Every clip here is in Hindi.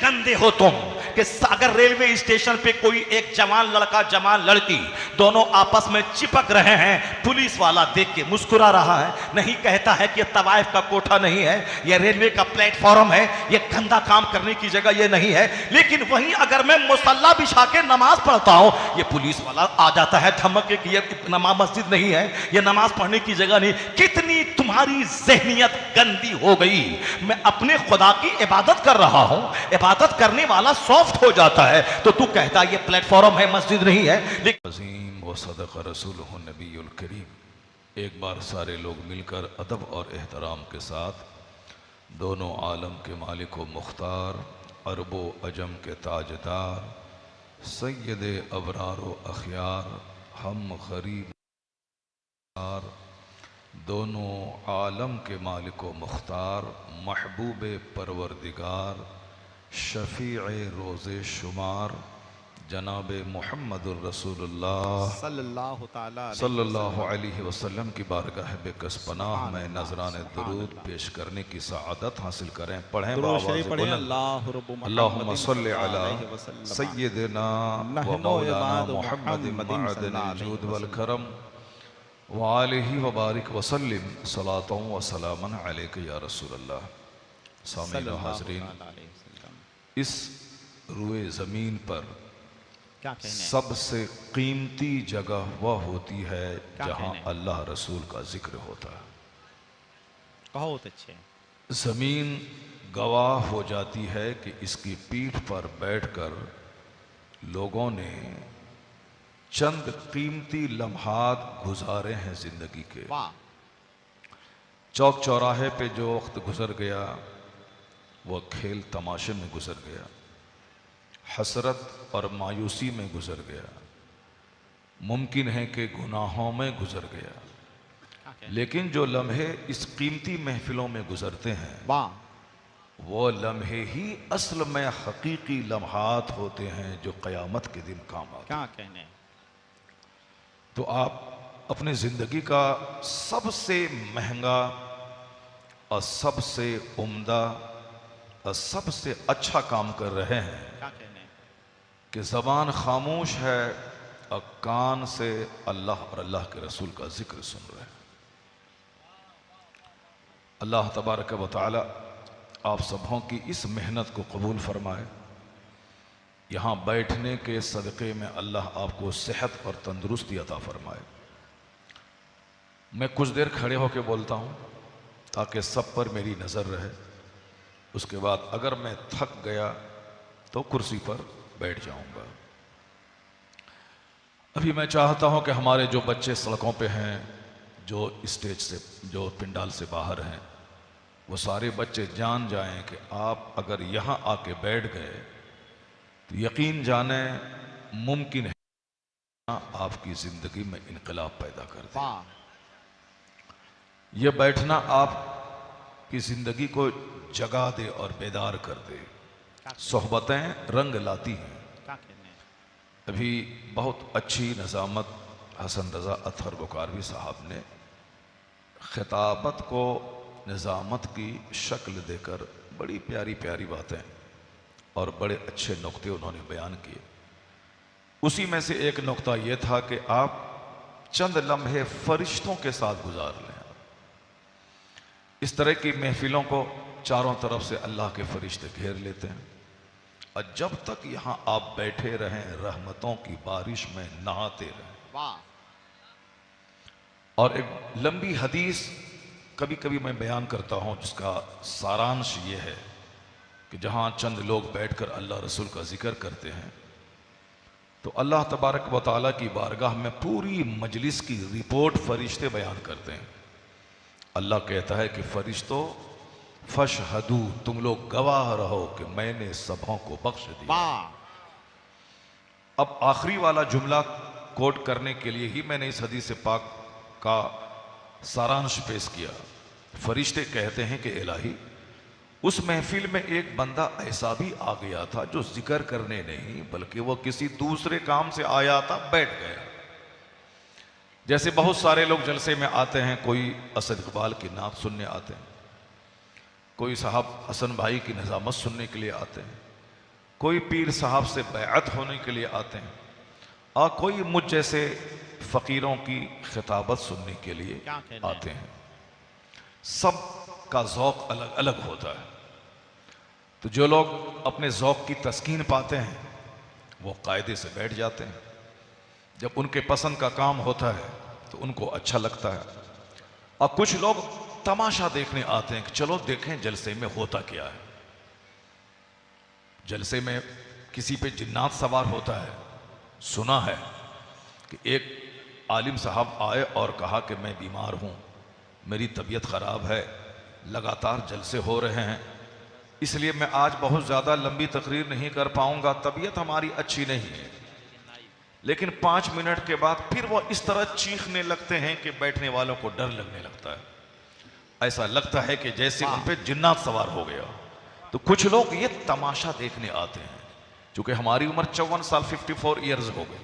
गंदे हो तुम कि अगर रेलवे स्टेशन पे कोई एक जवान लड़का जवान लड़की दोनों आपस में चिपक रहे हैं, पुलिस वाला देख के मुस्कुरा रहा है, नहीं कहता है कि तवाइफ का कोठा नहीं है, यह रेलवे का प्लेटफॉर्म है, यह गंदा काम करने की जगह यह नहीं है। लेकिन वहीं अगर मैं मुसल्ला बिछा के नमाज पढ़ता हूं, यह पुलिस वाला आ जाता है धमक के कि यह नमाज मस्जिद नहीं है, यह नमाज पढ़ने की जगह नहीं। कितनी तुम्हारी ज़हनियत गंदी हो गई। मैं अपने खुदा की इबादत कर रहा हूं, इबादत करने वाला सॉफ्ट हो जाता है तो तू कहता है ये प्लेटफॉर्म है, मस्जिद नहीं है। अज़ीम व सदक़ रसूलुहु नबीयुल करीम। एक बार सारे लोग मिलकर अदब और एहतराम के साथ दोनों आलम के मालिक व मुख्तार, अरबो अजम के ताजदार, सैयद अबरार व अखियार, हम गरीब दोनों आलम के मालिक व मुख्तार, महबूब परवरदिगार, शफ़ीए रोज़े शुमार, जनाब मुहम्मदुर रसूलुल्लाह सल्लल्लाहु अलैहि वसल्लम की बारगाह बेकस पनाह में नजरान दुरूद पेश करने की सआदत हासिल करें। पढ़ें अल्लाहुम्मा सल्लि अला सय्यिदिना व मौलाना मुहम्मदिन मअदनिल जूद वल करम व आलिहि व बारिक व सल्लिम सलातों व सलामन अलैका या रसूलल्लाह। सामीन व हाज़रीन, इस रुए ज़मीन पर सबसे कीमती जगह वह होती है जहां अल्लाह रसूल का जिक्र होता है। बहुत अच्छे। जमीन गवाह हो जाती है कि इसकी पीठ पर बैठकर लोगों ने चंद कीमती लम्हात गुजारे हैं जिंदगी के। चौक चौराहे पे जो वक्त गुजर गया वह खेल तमाशे में गुजर गया, हसरत और मायूसी में गुजर गया, मुमकिन है कि गुनाहों में गुजर गया। लेकिन जो लम्हे इस कीमती महफिलों में गुजरते हैं वो लम्हे ही असल में हकीकी लम्हात होते हैं जो क़यामत के दिन काम आते। क्या कहने। तो आप अपनी ज़िंदगी का सबसे महंगा और सबसे उम्दा और सबसे अच्छा काम कर रहे हैं कि ज़बान खामोश है और कान से अल्लाह और अल्लाह के रसूल का जिक्र सुन रहे हैं। अल्लाह तबारक व तआला आप सबों की इस मेहनत को कबूल फरमाए। यहाँ बैठने के सदक़े में अल्लाह आपको सेहत और तंदुरुस्ती अता फरमाए। मैं कुछ देर खड़े होकर बोलता हूँ ताकि सब पर मेरी नज़र रहे। उसके बाद अगर मैं थक गया तो कुर्सी पर बैठ जाऊंगा। अभी मैं चाहता हूं कि हमारे जो बच्चे सड़कों पे हैं, जो स्टेज से, जो पिंडाल से बाहर हैं, वो सारे बच्चे जान जाएं कि आप अगर यहां आके बैठ गए तो यकीन जाने मुमकिन है आपकी जिंदगी में इनकलाब पैदा कर दे। यह बैठना आपकी जिंदगी को जगा दे और बेदार कर दे। सोहबतें रंग लाती हैं। अभी बहुत अच्छी नज़ामत हसन रज़ा अतहर बुकारवी साहब ने खिताबत को निज़ामत की शक्ल देकर बड़ी प्यारी प्यारी बातें और बड़े अच्छे नुक्ते उन्होंने बयान किए। उसी में से एक नुक्ता यह था कि आप चंद लम्हे फरिश्तों के साथ गुजार लें। इस तरह की महफिलों को चारों तरफ से अल्लाह के फरिश्ते घेर लेते हैं और जब तक यहाँ आप बैठे रहें रहमतों की बारिश में नहाते रहें। और एक लंबी हदीस कभी कभी मैं बयान करता हूँ जिसका सारांश ये है कि जहाँ चंद लोग बैठकर अल्लाह रसूल का जिक्र करते हैं तो अल्लाह तबारक व तआला की बारगाह में पूरी मजलिस की रिपोर्ट फरिश्ते बयान करते हैं। अल्लाह कहता है कि फरिश्तों फशहदू, तुम लोग गवाह रहो कि मैंने सबों को बख्श दिया। अब आखिरी वाला जुमला कोट करने के लिए ही मैंने इस हदीस पाक का सारांश पेश किया। फरिश्ते कहते हैं कि इलाही, उस महफिल में एक बंदा ऐसा भी आ गया था जो जिक्र करने नहीं बल्कि वो किसी दूसरे काम से आया था, बैठ गया। जैसे बहुत सारे लोग जलसे में आते हैं, कोई असद इकबाल की नात सुनने आते हैं, कोई साहब हसन भाई की निज़ामत सुनने के लिए आते हैं, कोई पीर साहब से बैअत होने के लिए आते हैं और कोई मुझ जैसे फ़कीरों की खिताबत सुनने के लिए क्या कहना है? आते हैं। सब का ज़ौक़ अलग अलग होता है। तो जो लोग अपने ज़ौक़ की तस्कीन पाते हैं वो कायदे से बैठ जाते हैं। जब उनके पसंद का काम होता है तो उनको अच्छा लगता है। और कुछ लोग तमाशा देखने आते हैं कि चलो देखें जलसे में होता क्या है। जलसे में किसी पे जिन्नात सवार होता है। सुना है कि एक आलिम साहब आए और कहा कि मैं बीमार हूँ, मेरी तबीयत ख़राब है, लगातार जलसे हो रहे हैं, इसलिए मैं आज बहुत ज़्यादा लंबी तकरीर नहीं कर पाऊँगा, तबीयत हमारी अच्छी नहीं है। लेकिन 5 मिनट के बाद फिर वो इस तरह चीखने लगते हैं कि बैठने वालों को डर लगने लगता है। ऐसा लगता है कि जैसे उन पे जिन्नात सवार हो गया। तो कुछ लोग ये तमाशा देखने आते हैं। चूँकि हमारी उम्र 54 साल 54 ईयर्स हो गई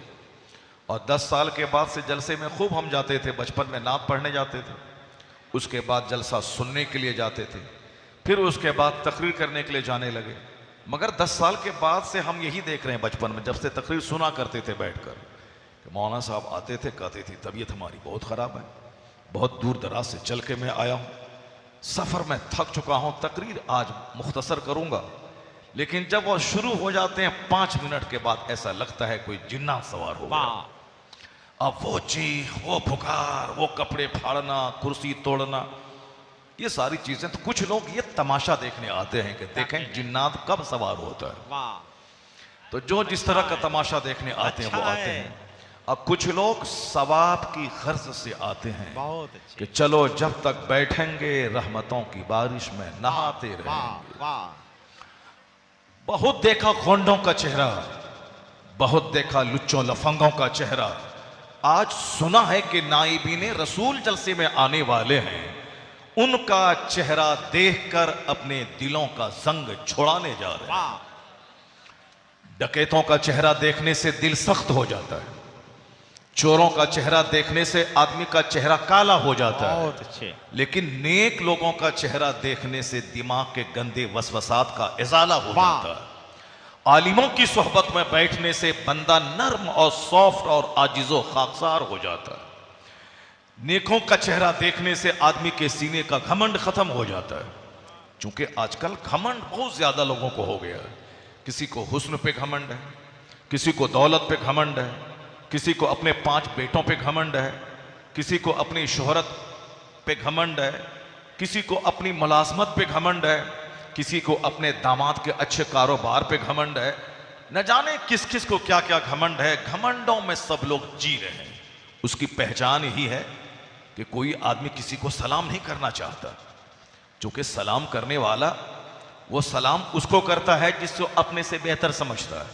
और 10 साल के बाद से जलसे में खूब हम जाते थे। बचपन में नात पढ़ने जाते थे, उसके बाद जलसा सुनने के लिए जाते थे, फिर उसके बाद तकरीर करने के लिए जाने लगे। मगर 10 साल के बाद से हम यही देख रहे हैं, बचपन में जब से तकरीर सुना करते थे बैठकर, कि मौलाना साहब आते थे, कहते थे तबीयत हमारी बहुत ख़राब है, बहुत दूर दराज से चल के मैं आया हूँ, सफ़र में थक चुका हूँ, तकरीर आज मुख्तसर करूँगा। लेकिन जब वो शुरू हो जाते हैं 5 मिनट के बाद ऐसा लगता है कोई जिन्नात सवार हो गया। अब वो चीख, वो पुकार, वो कपड़े फाड़ना, कुर्सी तोड़ना, ये सारी चीजें। तो कुछ लोग ये तमाशा देखने आते हैं कि देखें जिन्नात कब सवार होता है। तो जो जिस तरह का तमाशा देखने आते हैं वो आते हैं। अब कुछ लोग सवाब की गर्ज से आते हैं बहुत अच्छे। कि चलो जब तक बैठेंगे रहमतों की बारिश में नहाते रहेंगे। बहुत देखा खोंडों का चेहरा, बहुत देखा लुच्चों लफंगों का चेहरा। आज सुना है कि नाइबीने रसूल जलसे में आने वाले हैं, उनका चेहरा देखकर अपने दिलों का जंग छुड़ाने जा रहे हैं। डकैतों का चेहरा देखने से दिल सख्त हो जाता है, चोरों का चेहरा देखने से आदमी का चेहरा काला हो जाता है। बहुत अच्छे। लेकिन नेक लोगों का चेहरा देखने से दिमाग के गंदे वसवसात का इजाला हो जाता है। आलिमों की सोहबत में बैठने से बंदा नर्म और सॉफ्ट और आजिजो खाकसार हो जाता है। नेकों का चेहरा देखने से आदमी के सीने का घमंड खत्म हो जाता है। क्योंकि आजकल घमंड बहुत ज्यादा लोगों को हो गया है। किसी को हुस्न पे घमंड है, किसी को दौलत पे घमंड है, किसी को अपने 5 बेटों पे घमंड है, किसी को अपनी शोहरत पे घमंड है, किसी को अपनी मुलाजमत पे घमंड है, किसी को अपने दामाद के अच्छे कारोबार पे घमंड है। न जाने किस किस को क्या क्या घमंड है। घमंडों में सब लोग जी रहे हैं। उसकी पहचान ही है कि कोई आदमी किसी को सलाम नहीं करना चाहता, क्योंकि सलाम करने वाला वो सलाम उसको करता है जिसको अपने से बेहतर समझता है।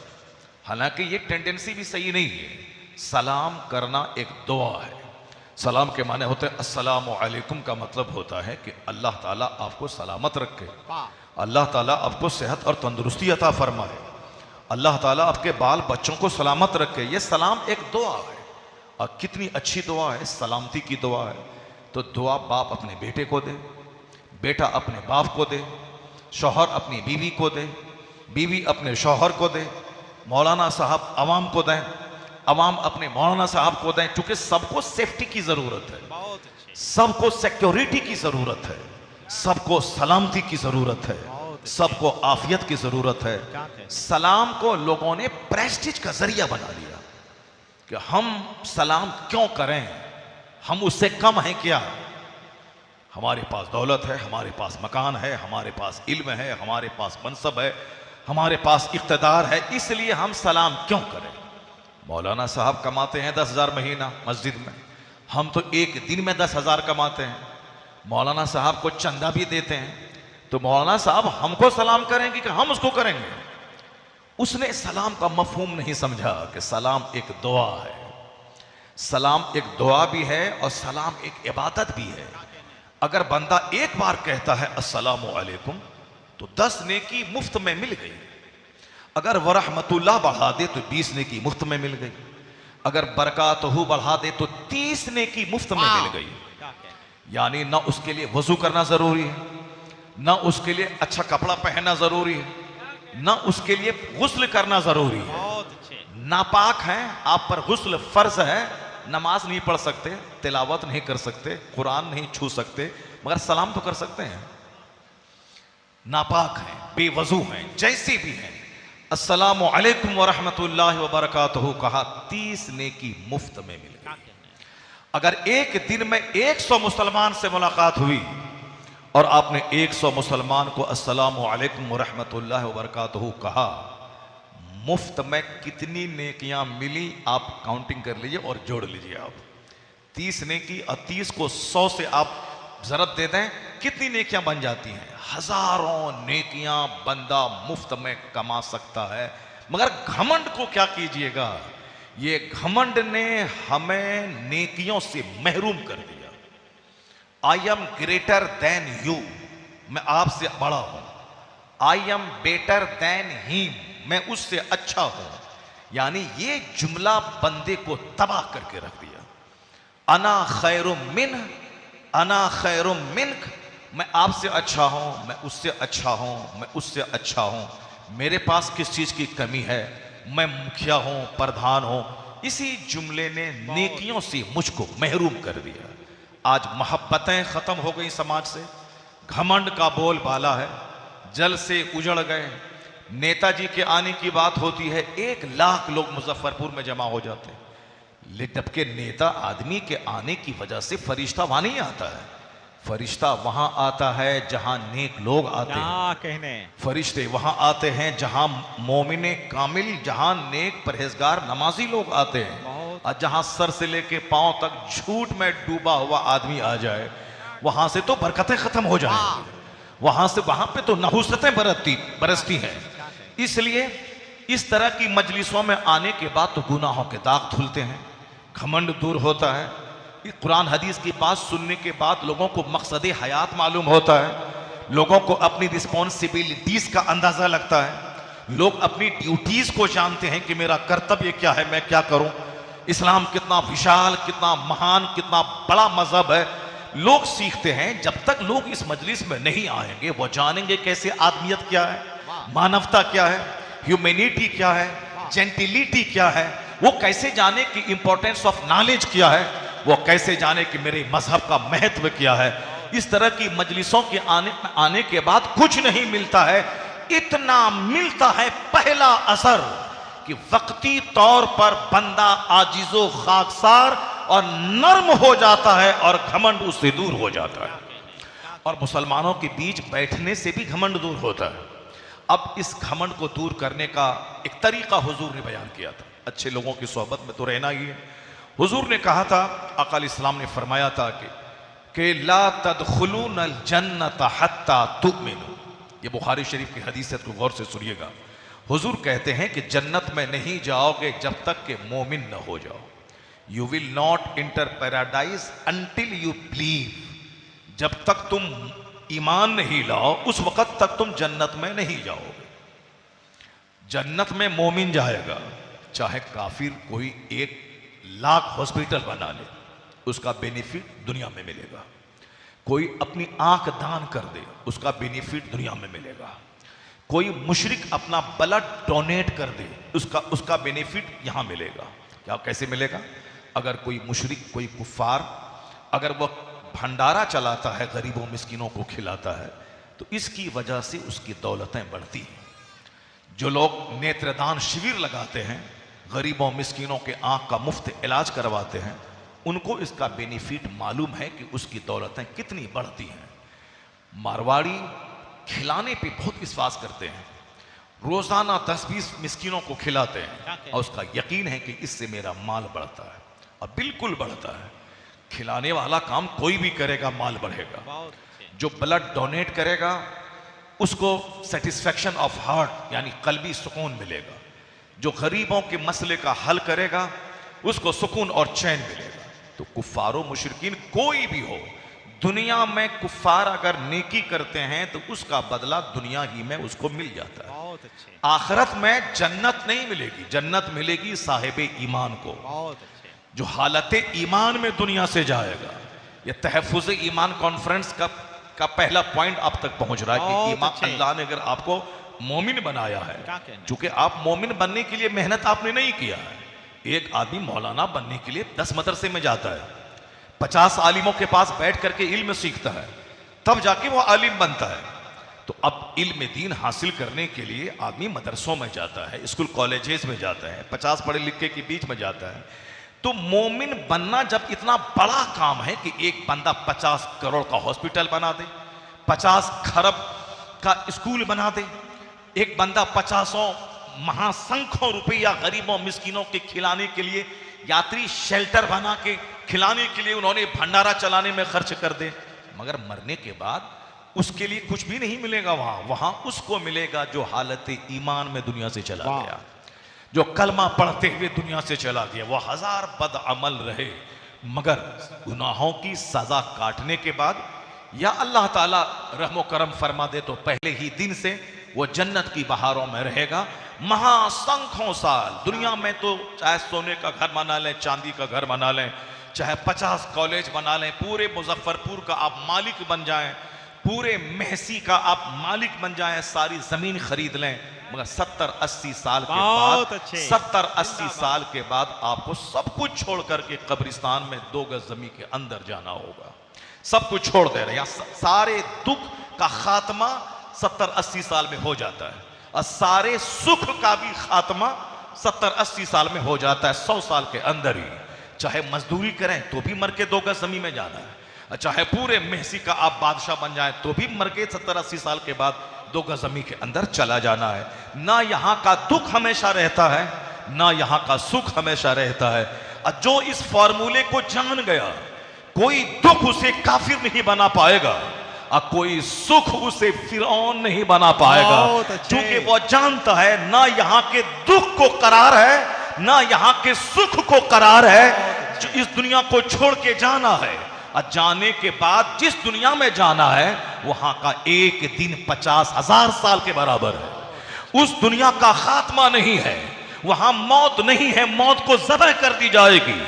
हालांकि ये टेंडेंसी भी सही नहीं है। सलाम करना एक दुआ है। सलाम के माने होते हैं अस्सलामु अलैकुम, का मतलब होता है कि अल्लाह ताला आपको सलामत रखे, अल्लाह ताला आपको सेहत और तंदुरुस्ती अता फरमाए, अल्लाह ताला आपके बाल बच्चों को सलामत रखे। ये सलाम एक दुआ है और कितनी अच्छी दुआ है, सलामती की दुआ है। तो दुआ बाप अपने बेटे को दे, बेटा अपने बाप को दे, शौहर अपनी बीवी को दे, बीवी अपने शौहर को दे, मौलाना साहब अवाम को दें, अवाम अपने मौलाना साहब को दें। क्योंकि सबको सेफ्टी की जरूरत है, बहुत अच्छे। सबको सिक्योरिटी की जरूरत है, सबको सलामती की जरूरत है, सबको आफियत की जरूरत है। सलाम को लोगों ने प्रेस्टीज का जरिया बना लिया कि हम सलाम क्यों करें, हम उससे कम हैं क्या? हमारे पास दौलत है, हमारे पास मकान है, हमारे पास इल्म है, हमारे पास मनसब है, हमारे पास इख्तिदार है, इसलिए हम सलाम क्यों करें? मौलाना साहब कमाते हैं 10,000 महीना मस्जिद में, हम तो एक दिन में 10,000 कमाते हैं। मौलाना साहब को चंदा भी देते हैं, तो मौलाना साहब हमको सलाम करेंगे कि हम उसको करेंगे? उसने सलाम का मफहूम नहीं समझा कि सलाम एक दुआ है। सलाम एक दुआ भी है और सलाम एक इबादत भी है। अगर बंदा एक बार कहता है अस्सलामु अलैकुम तो 10 नेकी मुफ्त में मिल गई। अगर वरहमतुल्लाह बढ़ा दे तो 20 नेकी मुफ्त में मिल गई। अगर बरकातहू बढ़ा दे तो 30 नेकी मुफ्त में मिल गई। यानी ना उसके लिए वजू करना जरूरी है, ना उसके लिए अच्छा कपड़ा पहनना जरूरी है, ना उसके लिए गुस्ल करना जरूरी है। बहुत अच्छे। नापाक हैं, आप पर गुस्ल फर्ज है, नमाज नहीं पढ़ सकते, तिलावत नहीं कर सकते, कुरान नहीं छू सकते, मगर सलाम तो कर सकते हैं। नापाक हैं, बेवजू हैं, जैसे भी हैं, अस्सलामु अलैकुम व रहमतुल्लाहि व बरकातहू कहा, 30 नेकी मुफ्त में मिल क्या गई। कहना है? अगर एक दिन में 100 मुसलमान से मुलाकात हुई और आपने 100 मुसलमान को अस्सलामु अलैकुम व रहमतुल्लाहि व बरकातहू कहा, मुफ्त में कितनी नेकियां मिली आप काउंटिंग कर लीजिए और जोड़ लीजिए। आप 30 नेकी और 30 को 100 से आप ज़रब दे दें, कितनी नेकियां बन जाती हैं। हजारों नेकियां बंदा मुफ्त में कमा सकता है। मगर घमंड को क्या कीजिएगा, ये घमंड ने हमें नेकियों से महरूम कर दिया। I am greater than you, मैं आपसे बड़ा हूं। I am better than him, मैं उससे अच्छा हूं। यानी ये जुमला बंदे को तबाह करके रख दिया। अना खैरुम मिन, अना खैरुम मिनक, मैं आपसे अच्छा हूं, मैं उससे अच्छा हूं, मैं उससे अच्छा हूं। मेरे पास किस चीज की कमी है, मैं मुखिया हूं, प्रधान हूं। इसी जुमले ने नेकियों से मुझको महरूम कर दिया। आज मोहब्बतें खत्म हो गई समाज से, घमंड का बोल बाला है, जल से उजड़ गए। नेताजी के आने की बात होती है, 1 लाख लोग मुजफ्फरपुर में जमा हो जाते हैं, लेकिन जबकि नेता आदमी के आने की वजह से फरिश्ता वहां नहीं आता है। फरिश्ता वहां आता है जहां नेक लोग आते हैं। क्या कहने? फरिश्ते वहां आते हैं जहां मोमिने कामिल, जहां नेक परहेजगार नमाजी लोग आते हैं। बहुत। और जहां सर से लेके पांव तक झूठ में डूबा हुआ आदमी आ जाए, वहां से तो बरकतें खत्म हो जाएंगी। वहां से वहां पे तो नहुसतें बरसती हैं। इसलिए इस तरह की मजलिसों में आने के बाद तो गुनाहों के दाग धुलते हैं, घमंड दूर होता है। कुरान हदीस की बात सुनने के बाद लोगों को मकसद हयात मालूम होता है, लोगों को अपनी रिस्पॉन्सिबिलिटीज का अंदाजा लगता है, लोग अपनी ड्यूटीज को जानते हैं कि मेरा कर्तव्य क्या है, मैं क्या करूं। इस्लाम कितना विशाल, कितना महान, कितना बड़ा मजहब है, लोग सीखते हैं। जब तक लोग इस मजलिस में नहीं आएंगे वो जानेंगे कैसे आदमियत क्या है, मानवता क्या है, ह्यूमैनिटी क्या है, जेंटिलिटी क्या है। वो कैसे जाने कि इंपॉर्टेंस ऑफ नॉलेज क्या है, वो कैसे जाने कि मेरे मजहब का महत्व क्या है। इस तरह की मजलिसों के आने के बाद कुछ नहीं मिलता है, इतना मिलता है पहला असर कि वक्ती तौर पर बंदा आजिजो खाकसार और नर्म हो जाता है और घमंड उससे दूर हो जाता है। और मुसलमानों के बीच बैठने से भी घमंड दूर होता है। अब इस घमंड को दूर करने का एक तरीका हुजूर ने बयान किया था। अच्छे लोगों की सोहबत में तो रहना ही है। हुजूर ने कहा था, आका इस्लाम ने फरमाया था कि ला तदखुलूनल जन्नत हत्ता तुमिनू। ये बुखारी शरीफ की हदीस है, तो गौर से सुनिएगा। हुजूर कहते हैं कि जन्नत में नहीं जाओगे जब तक कि मोमिन न हो जाओ। You will not inter paradise until you believe. जब तक तुम ईमान नहीं लाओ उस वक्त तक तुम जन्नत में नहीं जाओगे। जन्नत में मोमिन जाएगा, चाहे काफिर कोई 1 लाख हॉस्पिटल बना ले, उसका बेनिफिट दुनिया में मिलेगा। कोई अपनी आंख दान कर दे, उसका बेनिफिट दुनिया में मिलेगा। कोई मुशरिक अपना ब्लड डोनेट कर दे, उसका बेनिफिट यहां मिलेगा। क्या कैसे मिलेगा? अगर कोई मुशरिक, कोई कुफार, अगर वह भंडारा चलाता है, गरीबों मिस्किनों को खिलाता है, तो इसकी वजह से उसकी दौलतें बढ़ती हैं। जो लोग नेत्रदान शिविर लगाते हैं, गरीबों मिस्किनों के आंख का मुफ्त इलाज करवाते हैं, उनको इसका बेनिफिट मालूम है कि उसकी दौलतें कितनी बढ़ती हैं। मारवाड़ी खिलाने पे बहुत विश्वास करते हैं, रोजाना 10-20 मिस्किनों को खिलाते हैं और उसका यकीन है कि इससे मेरा माल बढ़ता है। और बिल्कुल बढ़ता है। खिलाने वाला काम कोई भी करेगा, माल बढ़ेगा। जो ब्लड डोनेट करेगा उसको सेटिस्फैक्शन ऑफ हार्ट यानी कल्बी सुकून मिलेगा। जो गरीबों के मसले का हल करेगा उसको सुकून और चैन मिलेगा। तो कुफ्फारो मुशरिकीन कोई भी हो, दुनिया में कुफ्फार अगर नेकी करते हैं तो उसका बदला दुनिया ही में उसको मिल जाता है। बहुत अच्छे। आखिरत में जन्नत नहीं मिलेगी, जन्नत मिलेगी साहिबे ईमान को, बहुत अच्छे। जो हालत ईमान में दुनिया से जाएगा। ये तहफ़्फ़ुज़ ईमान कॉन्फ्रेंस का पहला पॉइंट आप तक पहुंच रहा है कि ईमान, अल्लाह ने अगर आपको मोमिन बनाया है। क्या कहना है? क्योंकि आप मोमिन बनने के लिए मेहनत आपने नहीं किया है। एक आदमी मौलाना बनने के लिए 10 मदरसे में जाता है, 50 आलिमों के पास बैठ करके इल्म सीखता है, तब जाके वो आलिम बनता है। तो अब इल्म दीन हासिल करने के लिए आदमी मदरसों में जाता है, स्कूल कॉलेजेस में जाता है, 50 पढ़े लिखे के बीच में जाता है। तो मोमिन बनना जब इतना बड़ा काम है कि एक बंदा 50 करोड़ का हॉस्पिटल बना दे, 50 खरब का स्कूल बना दे, एक बंदा 50 महासंख्यों रुपया गरीबों मिस्किनों के खिलाने के लिए, यात्री शेल्टर बना के खिलाने के लिए उन्होंने भंडारा चलाने में खर्च कर दे, मगर मरने के बाद उसके लिए कुछ भी नहीं मिलेगा। वहां उसको मिलेगा जो हालत ईमान में दुनिया से चला गया, जो कलमा पढ़ते हुए दुनिया से चला गया। वह 1000 बदअमल रहे, मगर गुनाहों की सजा काटने के बाद या अल्लाह ताला रहमो करम फरमा दे तो पहले ही दिन से वो जन्नत की बहारों में रहेगा महासंख्यों साल। दुनिया में तो चाहे सोने का घर बना लें, चांदी का घर बना लें, चाहे 50 कॉलेज बना लें, पूरे मुजफ्फरपुर का आप मालिक बन जाएं, पूरे महसी का आप मालिक बन जाएं, सारी जमीन खरीद लें, मगर 70-80 साल के बाद 70-80 साल के बाद आपको सब कुछ छोड़ करके कब्रिस्तान में 2 गज जमीन के अंदर जाना होगा। सब कुछ छोड़ दे रहे हैं। सारे दुख का खात्मा 70-80 साल में हो जाता है और सारे सुख का भी खात्मा 70-80 साल में हो जाता है, 100 साल के अंदर ही। चाहे मजदूरी करें तो भी मर के 2 गज जमीन में जाना है, चाहे पूरे महसी का आप बादशाह बन जाए तो भी मर के 70-80 साल के बाद 2 गज जमीन के अंदर चला जाना है। ना यहां का दुख हमेशा रहता है, ना यहां का सुख हमेशा रहता है। और जो इस फॉर्मूले को जान गया, कोई दुख उसे काफिर नहीं बना पाएगा और कोई सुख उसे फिरौन नहीं बना पाएगा, क्योंकि वो जानता है ना यहां के दुख को करार है, ना यहां के सुख को करार है। जो इस दुनिया को छोड़ के जाना है और जाने के बाद जिस दुनिया में जाना है वहां का एक दिन 50,000 साल के बराबर है। उस दुनिया का खात्मा नहीं है, वहां मौत नहीं है, मौत को ज़बह कर दी जाएगी।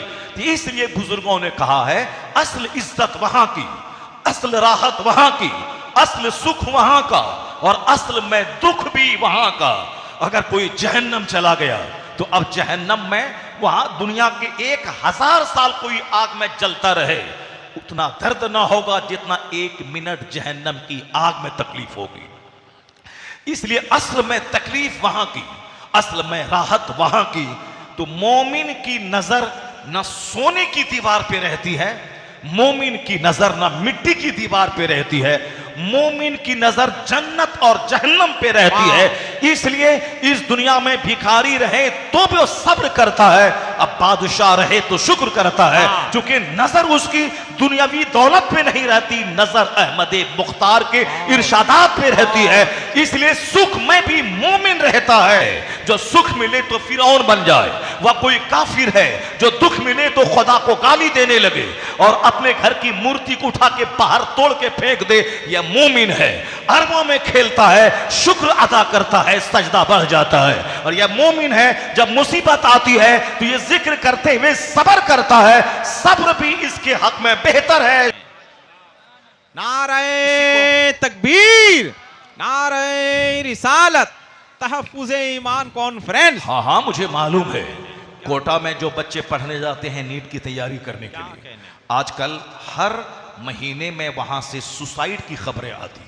इसलिए बुजुर्गों ने कहा है असल इज्जत वहां की, असल राहत वहां की, असल सुख वहां का और असल में दुख भी वहां का। अगर कोई जहन्नम चला गया तो अब जहन्नम में वहां दुनिया के 1000 साल कोई आग में जलता रहे उतना दर्द ना होगा जितना 1 मिनट जहन्नम की आग में तकलीफ होगी। इसलिए असल में तकलीफ वहां की, असल में राहत वहां की। तो मोमिन की नजर ना सोने की दीवार पे रहती है, मोमिन की नजर ना मिट्टी की दीवार पे रहती है, मोमिन की नजर जन्नत और जहन्नम पे रहती है। इसलिए इस दुनिया में भिखारी रहे तो भी वो सब्र करता है, अब बादशाह रहे तो शुक्र करता है, क्योंकि नजर उसकी दुनियावी दौलत पे नहीं रहती, नजर अहमद मुख्तार के इरशादात पे रहती है। इसलिए सुख में भी मोमिन रहता है। जो सुख मिले तो फिरौन बन जाए, वह कोई काफिर है जो दुख मिले तो खुदा को गाली देने लगे और अपने घर की मूर्ति को उठा के बाहर तोड़ के फेंक दे, यह मोमिन है। अरबों में खेलता है, शुक्र अदा करता है, सजदा बढ़ जाता है। और यह मोमिन है जब मुसीबत आती है तो यह जिक्र करते हुए सब्र करता है, सब्र भी इसके हक में बेहतर है। नारे तकबीर, नारे रिसालत, तहफ्फुज़े ईमान कॉन्फ्रेंस। हाँ, मुझे मालूम है कोटा में जो बच्चे पढ़ने जाते हैं नीट की तैयारी करने के लिए, आजकल हर महीने में वहां से सुसाइड की खबरें आती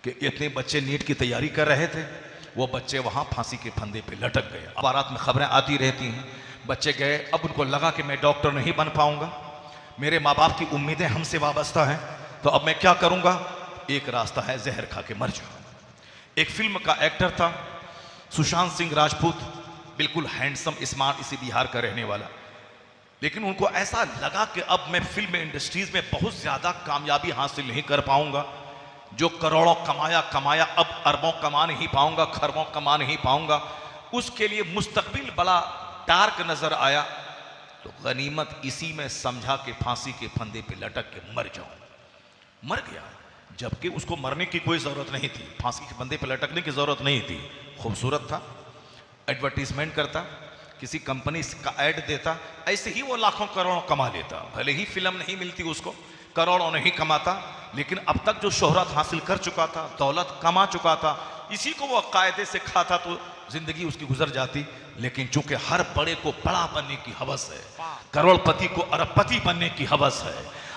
कि इतने बच्चे नीट की तैयारी कर रहे थे, वो बच्चे वहां फांसी के फंदे पे लटक गए। अखबारात में खबरें आती रहती हैं, बच्चे गए, अब उनको लगा कि मैं डॉक्टर नहीं बन पाऊंगा, मेरे माँ बाप की उम्मीदें हमसे वाबस्ता हैं, तो अब मैं क्या करूंगा? एक रास्ता है, जहर खा के मर जाओ। एक फिल्म का एक्टर था सुशांत सिंह राजपूत, बिल्कुल हैंडसम, स्मार्ट, इसी बिहार का रहने वाला, लेकिन उनको ऐसा लगा कि अब मैं फिल्म इंडस्ट्रीज में बहुत ज्यादा कामयाबी हासिल नहीं कर पाऊंगा, जो करोड़ों कमाया अब अरबों कमा नहीं पाऊंगा, खरबों कमा नहीं पाऊंगा। उसके लिए मुस्तकबिल बड़ा डार्क नजर आया, तो गनीमत इसी में समझा कि फांसी के फंदे पे लटक के मर जाऊं। मर गया, जबकि उसको मरने की कोई जरूरत नहीं थी, फांसी के फंदे पे लटकने की जरूरत नहीं थी। खूबसूरत था, एडवर्टीजमेंट करता, किसी कंपनी का ऐड देता, ऐसे ही वो लाखों करोड़ों कमा लेता। भले ही फिल्म नहीं मिलती उसको, करोड़ों नहीं कमाता, लेकिन अब तक जो शोहरत हासिल कर चुका था, दौलत कमा चुका था, इसी को वो कायदे से खाता तो जिंदगी उसकी गुजर जाती। लेकिन चूंकि हर बड़े को बड़ा बनने की हवस है, करोड़पति को अरबपति बनने की हवस है।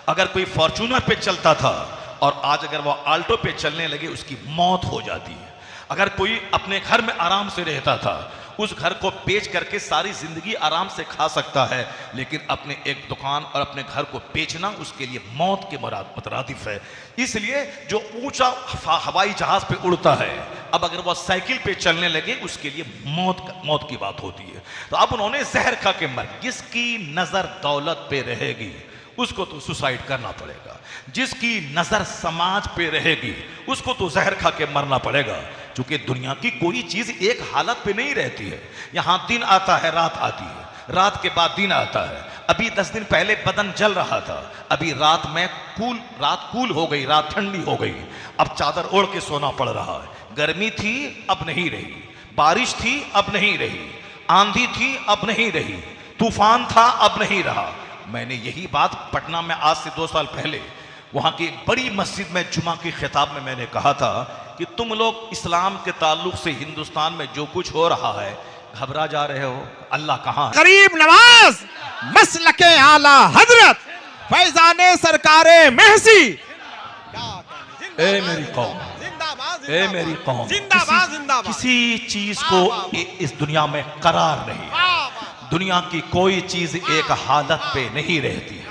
अगर कोई फॉर्च्यूनर पे चलता था और आज अगर वो आल्टो पे चलने लगे, उसकी मौत हो जाती है। अगर कोई अपने घर में आराम से रहता था, उस घर को बेच करके सारी जिंदगी आराम से खा सकता है, लेकिन अपने एक दुकान और अपने घर को बेचना उसके लिए मौत के मुतरादिफ है। इसलिए जो ऊंचा हवाई जहाज पे उड़ता है, अब अगर वह साइकिल पे चलने लगे, उसके लिए मौत की बात होती है। तो अब उन्होंने जहर खा के मर, जिसकी नजर दौलत पे रहेगी उसको तो सुसाइड करना पड़ेगा, जिसकी नजर समाज पे रहेगी उसको तो जहर खा के मरना पड़ेगा। क्योंकि दुनिया की कोई चीज एक हालत पे नहीं रहती है। यहां दिन आता है, रात आती है, रात के बाद दिन आता है। अभी 10 दिन पहले बदन जल रहा था, अभी रात कूल हो गई, रात ठंडी हो गई। अब चादर ओढ़ के सोना पड़ रहा है। गर्मी थी, अब नहीं रही। बारिश थी, अब नहीं रही। आंधी थी, अब नहीं रही। तूफान था, अब नहीं रहा। मैंने यही बात पटना में आज से 2 साल पहले वहां की एक बड़ी मस्जिद में जुमा की खिताब में मैंने कहा था कि तुम लोग इस्लाम के ताल्लुक से हिंदुस्तान में जो कुछ हो रहा है, घबरा जा रहे हो। अल्लाह कहां है? गरीब नवाज मसलके आला हजरत फैजाने सरकारे महसी। ए मेरी कौम, ए मेरी कौम, जिंदाबाद जिंदाबाद। किसी चीज को इस दुनिया में करार नहीं है। दुनिया की कोई चीज एक हालत पे नहीं रहती है,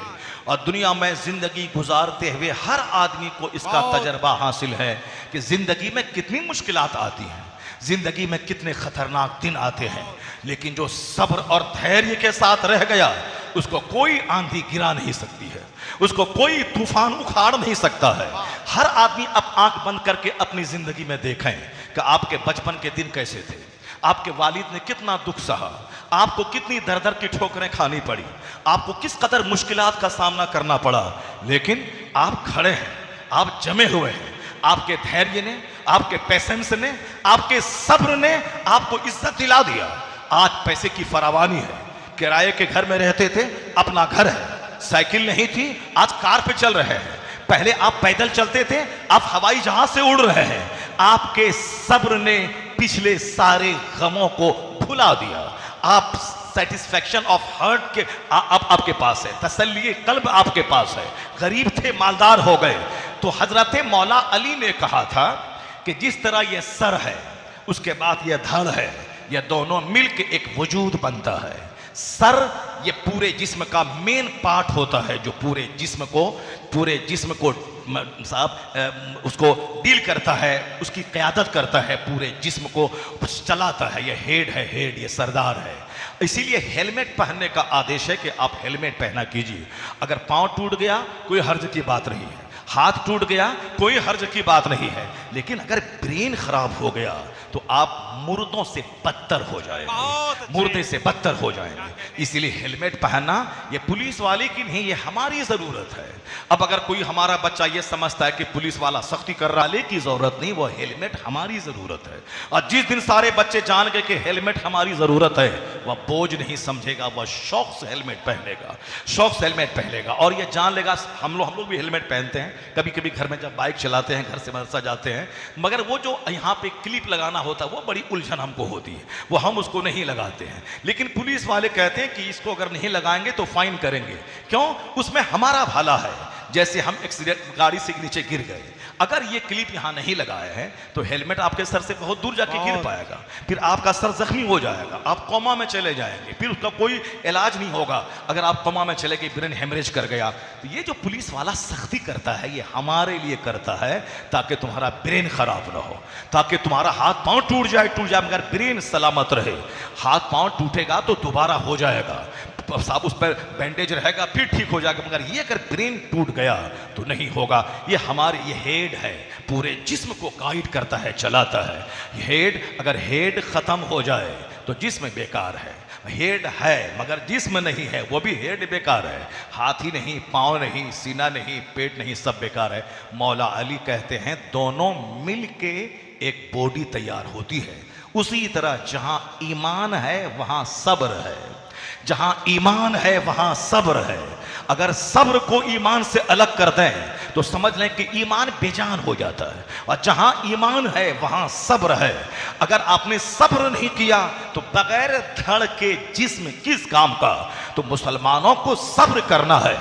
और दुनिया में जिंदगी गुजारते हुए हर आदमी को इसका तजर्बा हासिल है कि जिंदगी में कितनी मुश्किलात आती हैं, जिंदगी में कितने खतरनाक दिन आते हैं। लेकिन जो सब्र और धैर्य के साथ रह गया, उसको कोई आंधी गिरा नहीं सकती है, उसको कोई तूफान उखाड़ नहीं सकता है। हर आदमी अब आंख बंद करके अपनी जिंदगी में देखें कि आपके बचपन के दिन कैसे थे, आपके वालिद ने कितना दुख सहा, आपको कितनी दर दर की ठोकरें खानी पड़ी, आपको किस कदर मुश्किलात का सामना करना पड़ा। लेकिन आप खड़े हैं, आप जमे हुए हैं। आपके धैर्य ने, आपके पेशेंस ने, आपके सब्र ने आपको इज्जत दिला दिया। आज पैसे की फरावानी है, किराए के घर में रहते थे, अपना घर है, साइकिल नहीं थी, आज कार पे चल रहे हैं। पहले आप पैदल चलते थे, आप हवाई जहाज से उड़ रहे हैं। आपके सब्र ने पिछले सारे गमों को भुला दिया। आप सेटिस्फैक्शन ऑफ हार्ट के आपके पास है, तसल्ली कल्ब आपके पास है। गरीब थे, मालदार हो गए। तो हजरत मौला अली ने कहा था कि जिस तरह यह सर है, उसके बाद यह धड़ है, यह दोनों मिलकर एक वजूद बनता है। सर ये पूरे जिस्म का मेन पार्ट होता है, जो पूरे जिस्म को साहब उसको डील करता है, उसकी क़यादत करता है, पूरे जिस्म को चलाता है। ये हेड है, हेड ये सरदार है। इसीलिए हेलमेट पहनने का आदेश है कि आप हेलमेट पहना कीजिए। अगर पाँव टूट गया कोई हर्ज की बात नहीं है, हाथ टूट गया कोई हर्ज की बात नहीं है, लेकिन अगर ब्रेन खराब हो गया तो आप मुर्दों से बदतर हो जाएंगे, मुर्दे से बदतर हो जाएंगे। इसीलिए हेलमेट पहनना ये पुलिस वाले की नहीं, ये हमारी ज़रूरत है। अब अगर कोई हमारा बच्चा ये समझता है कि पुलिस वाला सख्ती कर रहा है, की ज़रूरत नहीं, वो हेलमेट हमारी ज़रूरत है। और जिस दिन सारे बच्चे जान गए कि हेलमेट हमारी ज़रूरत है, वह बोझ नहीं समझेगा, वह शौक से हेलमेट पहनेगा, शौक से हेलमेट पहनेगा। और ये जान लेगा, हम लोग भी हेलमेट पहनते हैं कभी कभी घर में, जब बाइक चलाते हैं, घर से मदरसा जाते हैं, मगर वो जो यहाँ पे क्लिप लगाना होता है वो बड़ी उलझन हमको होती है, वो हम उसको नहीं लगाते हैं। लेकिन पुलिस वाले कहते हैं कि इसको अगर नहीं लगाएंगे तो फाइन करेंगे। क्यों? उसमें हमारा भला है। जैसे हम एक्सीडेंट गाड़ी से नीचे गिर गए, अगर ये क्लिप यहाँ नहीं लगाया है तो हेलमेट आपके सर से बहुत दूर जाके गिर पाएगा, फिर आपका सर जख्मी हो जाएगा, आप कोमा में चले जाएंगे, फिर उसका कोई इलाज नहीं होगा। अगर आप कोमा में चले गए, ब्रेन हेमरेज कर गया, तो ये जो पुलिस वाला सख्ती करता है ये हमारे लिए करता है ताकि तुम्हारा ब्रेन खराब ना हो, ताकि तुम्हारा हाथ पांव टूट जाए मगर ब्रेन सलामत रहे। हाथ पांव टूटेगा तो दोबारा हो जाएगा, साहब उस पर बैंडेज रहेगा, फिर ठीक हो जाएगा, मगर ये अगर ब्रेन टूट गया तो नहीं होगा। ये हमारी ये हेड है, पूरे जिस्म को गाइड करता है, चलाता है। हेड, अगर हेड खत्म हो जाए तो जिस्म बेकार है। हेड है मगर जिस्म नहीं है, वो भी हेड बेकार है। हाथ ही नहीं, पाँव नहीं, सीना नहीं, पेट नहीं, सब बेकार है। मौला अली कहते हैं दोनों मिल के एक बॉडी तैयार होती है। उसी तरह जहां ईमान है वहां सब्र है, जहां ईमान है वहां सब्र है। अगर सब्र को ईमान से अलग कर दें तो समझ लें कि ईमान बेजान हो जाता है, और जहां ईमान है वहां सब्र है। अगर आपने सब्र नहीं किया तो बगैर धड़ के जिस्म किस काम का। तो मुसलमानों को सब्र करना है,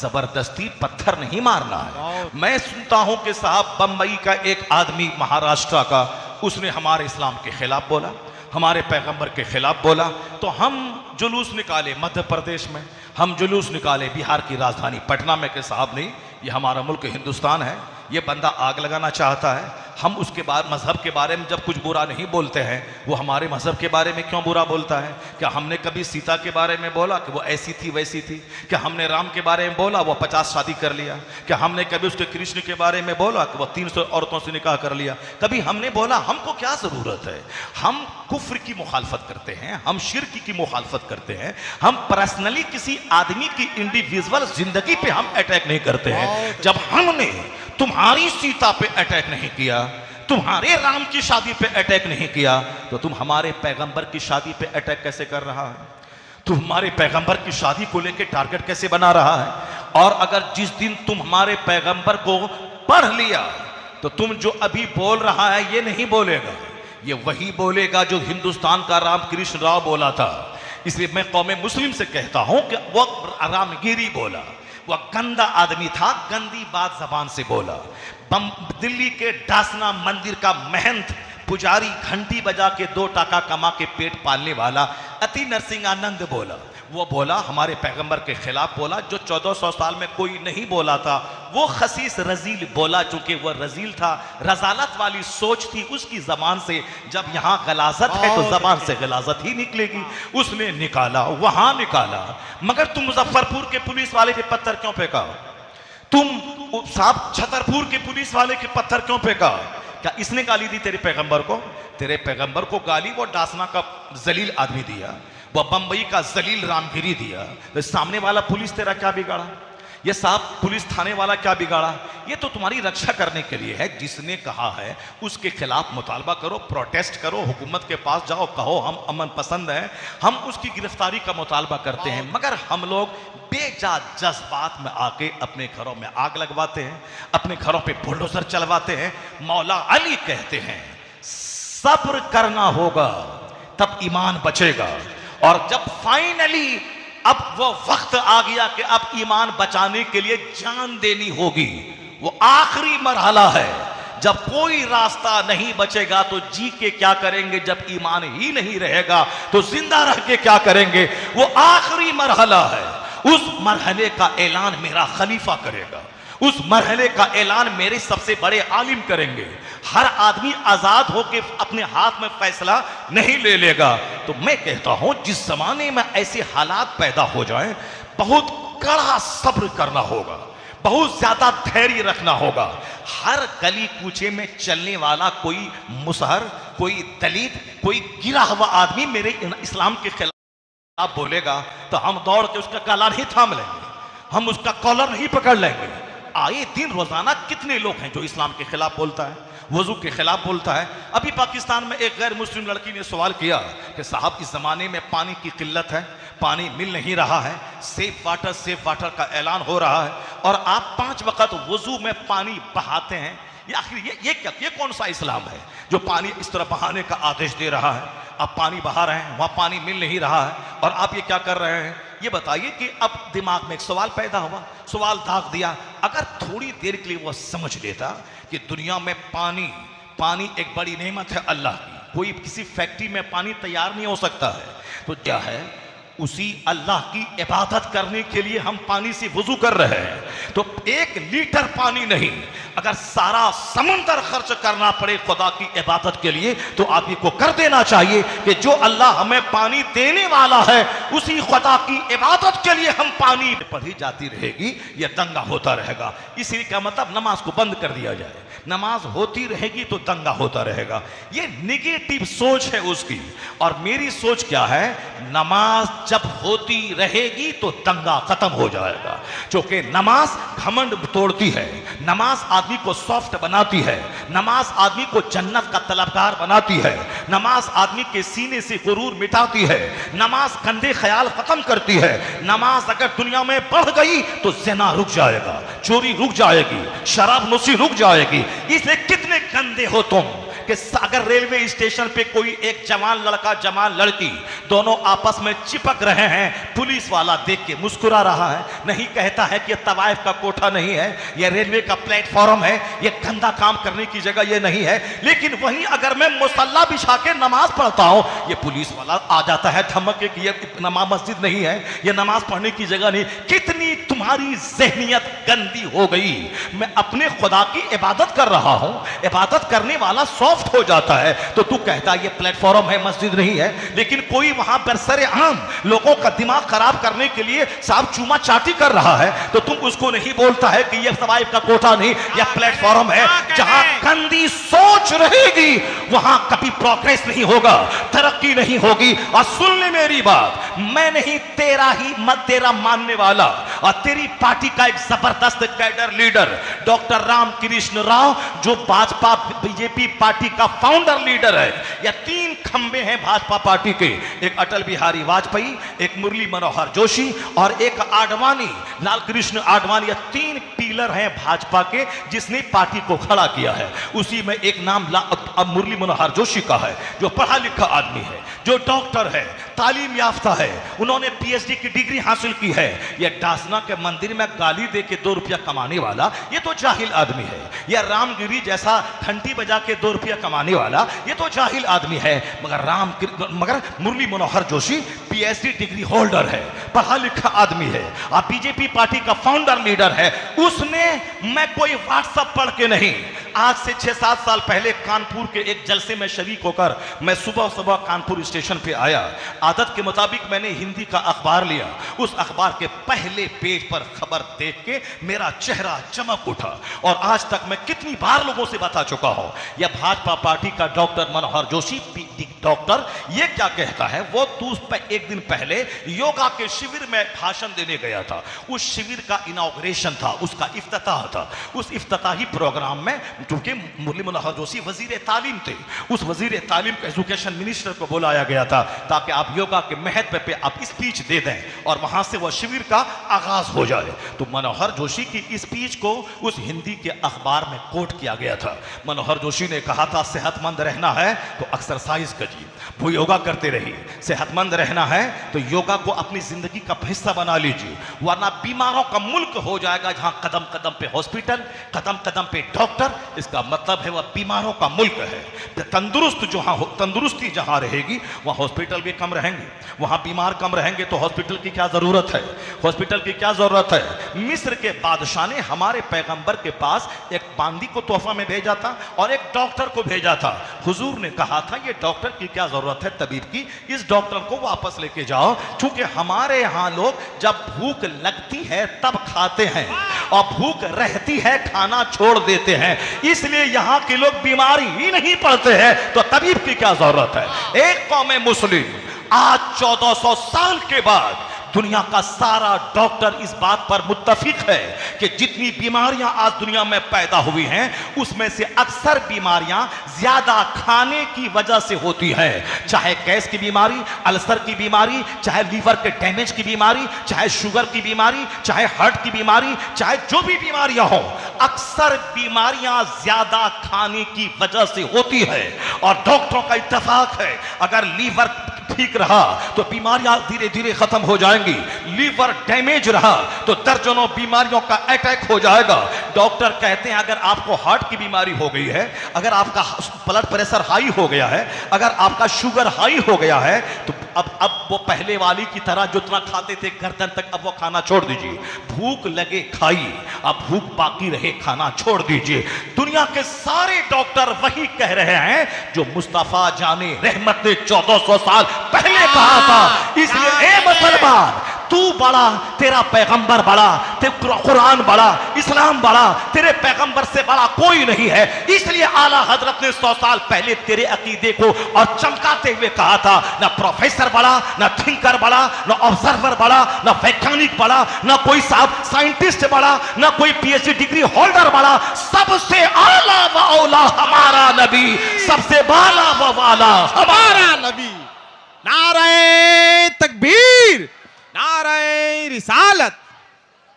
जबरदस्ती पत्थर नहीं मारना है। मैं सुनता हूं कि साहब बंबई का एक आदमी महाराष्ट्र का, उसने हमारे इस्लाम के खिलाफ बोला, हमारे पैगंबर के खिलाफ बोला, तो हम जुलूस निकाले मध्य प्रदेश में, हम जुलूस निकाले बिहार की राजधानी पटना में कि साहब नहीं, ये हमारा मुल्क हिंदुस्तान है, ये बंदा आग लगाना चाहता है। हम उसके बाद मजहब के बारे में जब कुछ बुरा नहीं बोलते हैं, वो हमारे मजहब के बारे में क्यों बुरा बोलता है? क्या हमने कभी सीता के बारे में बोला कि वो ऐसी थी वैसी थी? क्या हमने राम के बारे में बोला वो 50 शादी कर लिया? क्या हमने कभी उसके कृष्ण के बारे में बोला कि वो 300 औरतों से निकाह कर लिया? कभी हमने बोला? हमको क्या जरूरत है? हम कुफ्र की मुखालफत करते हैं, हम शिर्क की मुखालफत करते हैं, हम पर्सनली किसी आदमी की इंडिविजुअल जिंदगी पे हम अटैक नहीं करते हैं। जब हमने तुम्हारी सीता पे अटैक नहीं किया, तुम्हारे राम की शादी पे अटैक नहीं किया, तो तुम हमारे पैगंबर की शादी पे अटैक कैसे कर रहा है? तुम हमारे पैगंबर की शादी को लेकर टारगेट कैसे बना रहा है? और अगर जिस दिन तुम हमारे पैगंबर को पढ़ लिया तो तुम जो अभी बोल रहा है ये नहीं बोलेगा, ये वही बोलेगा जो हिंदुस्तान का रामकृष्ण राव बोला था। इसलिए मैं कौमे मुस्लिम से कहता हूं कि वो रामगिरी बोला, वह गंदा आदमी था, गंदी बात जबान से बोला। दिल्ली के डासना मंदिर का महंत पुजारी घंटी बजा के 2 टाका कमा के पेट पालने वाला अति नरसिंहानंद बोला, वो बोला हमारे पैगंबर के खिलाफ बोला, जो 1400 साल में कोई नहीं बोला था। वो खसीस रजील बोला, चूंकि वह रजील था, रजालत वाली सोच थी उसकी जबान से। जब यहां गलाजत है तो जबान से गलाजत ही निकलेगी। उसने निकाला, वहां निकाला। मगर तुम मुजफ्फरपुर के पुलिस वाले के पत्थर क्यों फेंका? तुम साहब छतरपुर के पुलिस वाले के पत्थर क्यों फेंका? क्या इसने गाली दी तेरे पैगंबर को? तेरे पैगंबर को गाली वो डासना का जलील आदमी दिया, वह बंबई का जलील रामगिरी दिया। तो सामने वाला पुलिस तेरा क्या बिगाड़ा? ये साहब पुलिस थाने वाला क्या बिगाड़ा? ये तो तुम्हारी रक्षा करने के लिए है। जिसने कहा है उसके खिलाफ मुतालबा करो, प्रोटेस्ट करो, हुकूमत के पास जाओ, कहो हम अमन पसंद हैं, हम उसकी गिरफ्तारी का मुतालबा करते हैं। मगर हम लोग बेजा जज्बात में आके अपने घरों में आग लगवाते हैं, अपने घरों पे बुलडोजर चलवाते हैं। मौला अली कहते हैं सब्र करना होगा तब ईमान बचेगा। और जब फाइनली अब वो वक्त आ गया कि अब ईमान बचाने के लिए जान देनी होगी, वो आखिरी मरहला है। जब कोई रास्ता नहीं बचेगा तो जी के क्या करेंगे? जब ईमान ही नहीं रहेगा तो जिंदा रह के क्या करेंगे? वो आखिरी मरहला है। उस मरहले का ऐलान मेरा खलीफा करेगा, उस मरहले का ऐलान मेरे सबसे बड़े आलिम करेंगे। हर आदमी आजाद होकर अपने हाथ में फैसला नहीं ले लेगा। तो मैं कहता हूं जिस जमाने में ऐसे हालात पैदा हो जाएं, बहुत कड़ा सब्र करना होगा, बहुत ज्यादा धैर्य रखना होगा। हर गली कूचे में चलने वाला कोई मुसहर, कोई दलित, कोई गिरा हुआ आदमी मेरे इस्लाम के खिलाफ बोलेगा तो हम दौड़ के उसका गला नहीं थाम लेंगे, हम उसका कॉलर नहीं पकड़ लेंगे। आए दिन रोजाना कितने लोग हैं जो इस्लाम के खिलाफ बोलता है, वजू के खिलाफ बोलता है। अभी पाकिस्तान में एक गैर मुस्लिम लड़की ने सवाल किया कि साहब इस जमाने में पानी की किल्लत है, पानी मिल नहीं रहा है, सेफ वाटर का ऐलान हो रहा है और आप 5 वक्त वजू में पानी बहाते हैं। ये आखिर ये कौन सा इस्लाम है जो पानी इस तरह बहाने का आदेश दे रहा है? आप पानी बहा रहे हैं, वहां पानी मिल नहीं रहा है और आप ये क्या कर रहे हैं? ये बताइए कि अब दिमाग में एक सवाल पैदा हुआ, सवाल दाग दिया। अगर थोड़ी देर के लिए वो समझ लेता कि दुनिया में पानी एक बड़ी नेमत है अल्लाह की, कोई किसी फैक्ट्री में पानी तैयार नहीं हो सकता है, तो क्या है उसी अल्लाह की इबादत करने के लिए हम पानी से वुजू कर रहे हैं। तो 1 लीटर पानी नहीं, अगर सारा समंदर खर्च करना पड़े खुदा की इबादत के लिए तो आदमी को कर देना चाहिए कि जो अल्लाह हमें पानी देने वाला है उसी खुदा की इबादत के लिए हम पानी पढ़ी जाती रहेगी, यह दंगा होता रहेगा। इसीलिए क्या मतलब नमाज को बंद कर दिया जाए, नमाज होती रहेगी तो दंगा होता रहेगा। ये निगेटिव सोच है उसकी। और मेरी सोच क्या है, नमाज जब होती रहेगी तो दंगा खत्म हो जाएगा। क्योंकि नमाज घमंड तोड़ती है, नमाज आदमी को सॉफ्ट बनाती है, नमाज आदमी को जन्नत का तलबगार बनाती है, नमाज आदमी के सीने से गुरूर मिटाती है, नमाज गंदे ख्याल खत्म करती है। नमाज अगर दुनिया में बढ़ गई तो ज़िना रुक जाएगा, चोरी रुक जाएगी, शराब नोशी रुक जाएगी। इसलिए कितने गंदे हो तुम कि अगर रेलवे स्टेशन पे कोई एक जवान लड़का जवान लड़की दोनों आपस में चिपक रहे हैं, पुलिस वाला देख के मुस्कुरा रहा है, नहीं कहता है कि यह तवाइफ का कोठा नहीं है, यह रेलवे का प्लेटफॉर्म है, यह गंदा काम करने की जगह यह नहीं है। लेकिन वहीं अगर मैं मुसल्ला बिछा के नमाज पढ़ता हूं, यह पुलिस वाला आ जाता है धमक के कि यह नमाज मस्जिद नहीं है, यह नमाज पढ़ने की जगह नहीं। कितनी तुम्हारी ज़हनियत गंदी हो गई। मैं अपने खुदा की इबादत कर रहा हूं, इबादत करने वाला सॉफ्ट हो जाता है तो तू कहता ये प्लेटफॉर्म है, मस्जिद नहीं है। लेकिन कोई वहां पर सरेआम लोगों का दिमाग खराब करने के लिए साहब चूमा चाटी कर रहा है तो तुम उसको नहीं बोलता है कि यह तवाइफ का कोठा नहीं, यह प्लेटफॉर्म है। जहां गंदी सोच रहेगी वहां कभी प्रोग्रेस नहीं होगा, तरक्की नहीं होगी। और सुन ले मेरी बात, मैं नहीं तेरा मानने वाला और तेरी पार्टी का एक जबरदस्त cadre leader doctor Ramakrishna Rao, जो भाजपा बीजेपी पार्टी का फाउंडर लीडर है। या तीन खंबे हैं भाजपा पार्टी के, एक अटल बिहारी वाजपेयी, एक मुरली मनोहर जोशी और एक आडवाणी, लाल कृष्ण आडवाणी। या तीन पिलर हैं भाजपा के जिसने पार्टी को खड़ा किया है। उसी में एक नाम मुरली मनोहर जोशी का है, जो पढ़ा लिखा आदमी है, जो डॉक्टर है, तालीम याफ्ता है, उन्होंने पीएचडी की डिग्री हासिल की है। यह डासना के मंदिर में गाली दे के 2 रुपया कमाने वाला ये तो जाहिल आदमी है। यह रामगिरी जैसा घंटी बजा के 2 रुपया कमाने वाला ये तो जाहिल आदमी है। मगर Murli Manohar Joshi PhD degree holder है, पढ़ा लिखा आदमी है और बीजेपी पार्टी का फाउंडर लीडर है। उसने, मैं कोई व्हाट्सएप पढ़ के नहीं, आज से 6-7 साल पहले कानपुर के एक जलसे में शरीक होकर मैं सुबह सुबह कानपुर स्टेशन पे आया। आदत के मुताबिक मैंने हिंदी का अखबार लिया। उस अखबार के पहले पेज पर खबर देख के मेरा चेहरा चमक उठा। और आज तक मैं कितनी बार लोगों से बता चुका हूं, यह भाजपा पार्टी का डॉक्टर मनोहर जोशी डॉक्टर ये क्या कहता है। वो एक दिन पहले योगा के शिविर में भाषण देने गया था। उस शिविर का इनॉग्रेशन था, उसका इफ्तिताह था। उस इफ्तिताही प्रोग्राम में क्योंकि मुरली मनोहर जोशी वजीर तालीम थे, उस वजीर तालीम को एजुकेशन मिनिस्टर को बुलाया गया था ताकि आप योगा के महत्व पे आप स्पीच दे दें और वहां से वह शिविर का आगाज हो जाए। तो मनोहर जोशी की स्पीच को उस हिंदी के अखबार में कोट किया गया था। मनोहर जोशी ने कहा था सेहतमंद रहना है तो एक्सरसाइज करिए, वो योगा करते रहिए। सेहतमंद रहना है तो योगा को अपनी जिंदगी का हिस्सा बना लीजिए, वरना बीमारों का मुल्क हो जाएगा जहां कदम कदम पे हॉस्पिटल, कदम कदम पे डॉक्टर। इसका मतलब है वह बीमारों का मुल्क है। तंदुरुस्ती जहां रहेगी वहां हॉस्पिटल भी कम रहेंगे, वहां बीमार कम रहेंगे तो हॉस्पिटल की क्या जरूरत है, हॉस्पिटल की क्या जरूरत है। मिस्र के बादशाह ने हमारे पैगंबर के पास एक बांदी को तोहफा में भेजा था और एक डॉक्टर को भेजा था। हुजूर ने कहा था ये डॉक्टर की क्या जरूरत है तबीब की, इस डॉक्टर को वापस लेके जाओ। क्योंकि हमारे यहां लोग जब भूख लगती है तब खाते हैं और भूख रहती है खाना छोड़ देते हैं। इसलिए यहां के लोग बीमारी ही नहीं पड़ते हैं तो तबीब की क्या जरूरत है। एक कौम मुस्लिम आज 1400 साल के बाद दुनिया का सारा डॉक्टर इस बात पर मुत्तफिक है कि जितनी बीमारियां आज दुनिया में पैदा हुई हैं उसमें से अक्सर बीमारियां ज्यादा खाने की वजह से होती है। चाहे गैस की बीमारी, अल्सर की बीमारी, चाहे लीवर के डैमेज की बीमारी, चाहे शुगर की बीमारी, चाहे हार्ट की बीमारी, चाहे जो भी बीमारियां हो, अक्सर बीमारियां ज्यादा खाने की वजह से होती है। और डॉक्टरों का इत्तेफाक है अगर लीवर ठीक रहा तो बीमारियां धीरे धीरे खत्म हो जाएंगी, लीवर डैमेज रहा तो दर्जनों बीमारियों का अटैक हो जाएगा। डॉक्टर कहते हैं अगर आपको हार्ट की बीमारी हो गई है, अगर आपका ब्लड प्रेशर हाई हो गया है, अगर आपका शुगर हाई हो गया है तो अब वो पहले वाली की तरह जितना खाते थे गर्दन तक अब वो खाना छोड़ दीजिए। भूख लगे खाइए, अब भूख बाकी रहे खाना छोड़ दीजिए। दुनिया के सारे डॉक्टर वही कह रहे हैं जो मुस्तफा जाने रहमत ने 1400 साल पहले कहा था। इसलिए ए मुसलमान, तू बड़ा, तेरा पैगंबर बड़ा, तेरा कुरान बड़ा, इस्लाम बड़ा, तेरे पैगंबर से बड़ा कोई नहीं है। इसलिए आला हजरत ने 100 साल पहले तेरे अकीदे को और चमकाते हुए कहा था, ना प्रोफेसर बड़ा, ना थिंकर बड़ा, ना ऑब्जर्वर बड़ा, ना वैज्ञानिक बड़ा, ना कोई साहब साइंटिस्ट बड़ा, ना कोई पीएचडी डिग्री होल्डर बड़ा, सबसे आला व औला हमारा नबी, सबसे बाला व वाला हमारा नबी। नारे तकबीर, नारे रिसालत।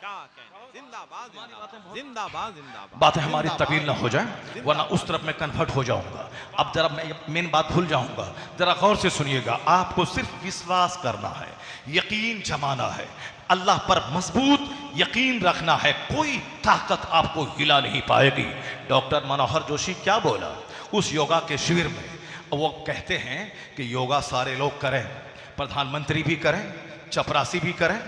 क्या कहना, जिंदाबाद जिंदाबाद जिंदाबाद जिंदाबाद। बातें हमारी तवील ना हो जाए, वरना उस तरफ मैं कन्वर्ट हो जाऊंगा। अब जरा मैं मेन बात भूल जाऊंगा, जरा गौर से सुनिएगा। आपको सिर्फ विश्वास करना है, यकीन जमाना है, अल्लाह पर मजबूत यकीन रखना है, कोई ताकत आपको हिला नहीं पाएगी। डॉक्टर मनोहर जोशी क्या बोला उस योगा के शिविर में? वो कहते हैं कि योगा सारे लोग करें, प्रधानमंत्री भी करें, चपरासी भी करें,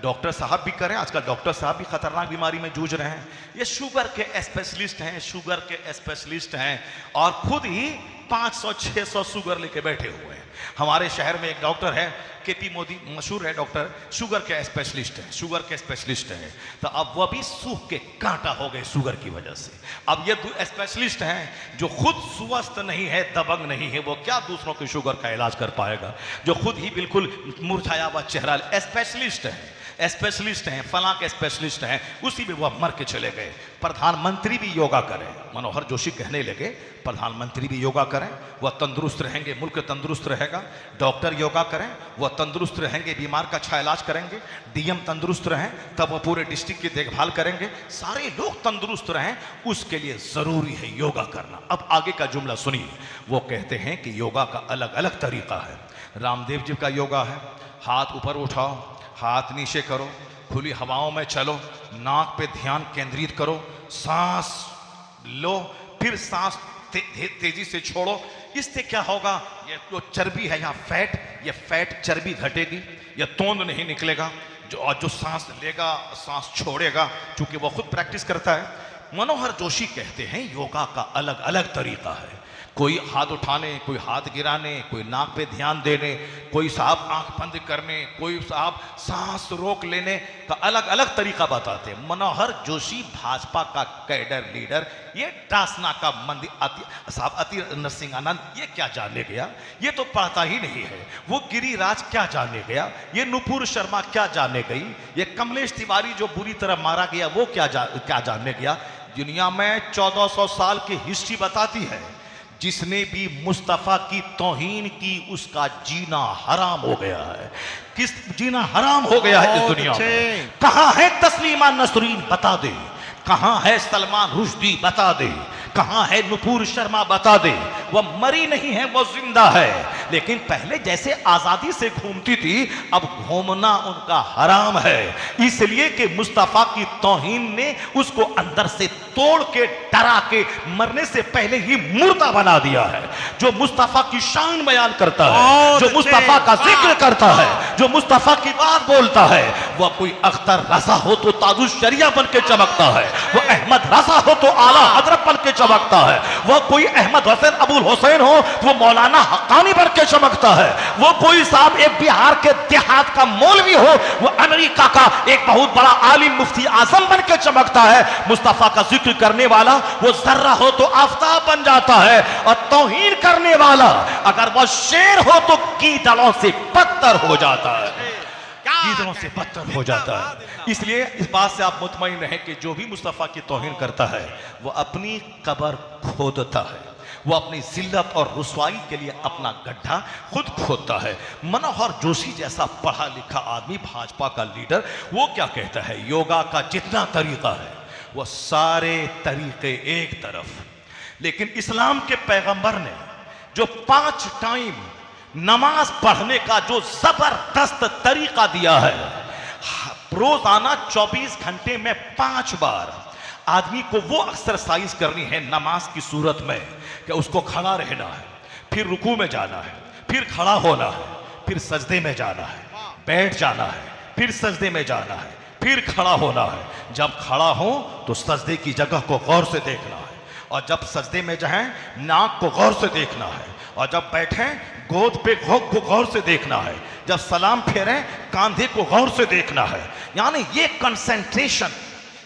डॉक्टर साहब भी करें। आजकल डॉक्टर साहब भी खतरनाक बीमारी में जूझ रहे हैं। ये शुगर के स्पेशलिस्ट हैं, शुगर के स्पेशलिस्ट हैं, और खुद ही 500-600 शुगर लेके बैठे हुए हैं। हमारे शहर में एक डॉक्टर है, केपी मोदी, मशहूर है डॉक्टर, शुगर के स्पेशलिस्ट है, शुगर के स्पेशलिस्ट है। तो अब वह भी सूख के कांटा हो गए शुगर की वजह से। अब ये स्पेशलिस्ट हैं जो खुद स्वस्थ नहीं है, दबंग नहीं है, वो क्या दूसरों के शुगर का इलाज कर पाएगा, जो खुद ही बिल्कुल मुरझाया हुआ चेहरा। स्पेशलिस्ट है, स्पेशलिस्ट हैं, फलां के स्पेशलिस्ट हैं, उसी में वह मर के चले गए। प्रधानमंत्री भी योगा करें, मनोहर जोशी कहने लगे प्रधानमंत्री भी योगा करें, वह तंदुरुस्त रहेंगे, मुल्क तंदुरुस्त रहेगा। डॉक्टर योगा करें, वह तंदुरुस्त रहेंगे, बीमार का अच्छा इलाज करेंगे। डीएम तंदुरुस्त रहें, तब वह पूरे डिस्ट्रिक्ट की देखभाल करेंगे। सारे लोग तंदुरुस्त रहें, उसके लिए जरूरी है योगा करना। अब आगे का जुमला सुनिए। वो कहते हैं कि योगा का अलग अलग तरीका है। रामदेव जी का योगा है, हाथ ऊपर उठाओ, हाथ नीचे करो, खुली हवाओं में चलो, नाक पे ध्यान केंद्रित करो, सांस लो, फिर सांस तेजी से छोड़ो। इससे क्या होगा, ये जो चर्बी है यहाँ फैट, ये फैट चर्बी घटेगी, ये तोंद नहीं निकलेगा। जो सांस लेगा, सांस छोड़ेगा, चूंकि वो खुद प्रैक्टिस करता है। मनोहर जोशी कहते हैं योगा का अलग अलग तरीका है। कोई हाथ उठाने, कोई हाथ गिराने, कोई नाक पे ध्यान देने, कोई साहब आंख बंद करने, कोई साहब सांस रोक लेने का अलग अलग तरीका बताते हैं। मनोहर जोशी भाजपा का कैडर लीडर, ये डासना का मंदिर साहब अति नरसिंह आनंद, ये क्या जाने गया, ये तो पता ही नहीं है। वो गिरिराज क्या जाने गया, ये नुपुर शर्मा क्या जाने गई, ये कमलेश तिवारी जो बुरी तरह मारा गया वो क्या जानने गया। दुनिया में 1400 साल की हिस्ट्री बताती है, जिसने भी मुस्तफा की तौहीन की उसका जीना हराम हो गया है। किस जीना हराम हो गया है इस दुनिया में? कहां है तस्लीमा नसरीन बता दे, कहां है सलमान रुश्दी बता दे, कहां है नुपुर शर्मा बता दे। वह मरी नहीं है, वो जिंदा है, लेकिन पहले जैसे आजादी से घूमती थी अब घूमना उनका हराम है। इसलिए कि मुस्तफा की तौहीन ने उसको अंदर से तोड़ के, डरा के, मरने से पहले ही मुर्दा बना दिया है। जो मुस्तफा की शान बयान करता है, जो मुस्तफा का जिक्र करता है, जो मुस्तफा की बात बोलता है, वह कोई अख्तर रजा हो तो ताजुश शरिया बन के चमकता है, वह अहमद रजा हो तो आला हजरत बन के चमकता है, वह कोई अहमद हुसैन अबुल हुसैन हो तो वो मौलाना हक्कानी बन के चमकता है, वो कोई साहब एक बिहार के देहात का मौलवी हो, वो अमेरिका का एक बहुत बड़ा आलिम मुफ्ती आजम बन के चमकता है। मुस्तफा का जिक्र करने वाला वो जर्रा हो तो आफताब बन जाता है, और तौहीन करने वाला अगर वह शेर हो तो कीड़ों से बदतर हो जाता है, कीड़ों से बदतर हो जाता है। इसलिए इस बात से आप मुतमईन रहें कि जो भी मुस्तफा की तौहीन करता है वो अपनी कब्र खोदता है, वो अपनी जिल्लत और रुसवाई के लिए अपना गड्ढा खुद खोदता है। मनोहर जोशी जैसा पढ़ा लिखा आदमी, भाजपा का लीडर, वो क्या कहता है, योगा का जितना तरीका है वो सारे तरीके एक तरफ, लेकिन इस्लाम के पैगंबर ने जो 5 टाइम नमाज पढ़ने का जो जबरदस्त तरीका दिया है, रोजाना 24 घंटे में 5 बार आदमी को वो एक्सरसाइज करनी है नमाज की सूरत में कि उसको खड़ा रहना है, फिर रुकू में जाना है, फिर खड़ा होना है, फिर सजदे में जाना है, बैठ जाना है, फिर सजदे में जाना है, फिर खड़ा होना है। जब खड़ा हो तो सजदे की जगह को गौर से देखना है, और जब सजदे में जाएं नाक को गौर से देखना है, और जब बैठें गोद पे को गौर से देखना है, जब सलाम फेरें कांधे को गौर से देखना है। यानी ये कंसंट्रेशन,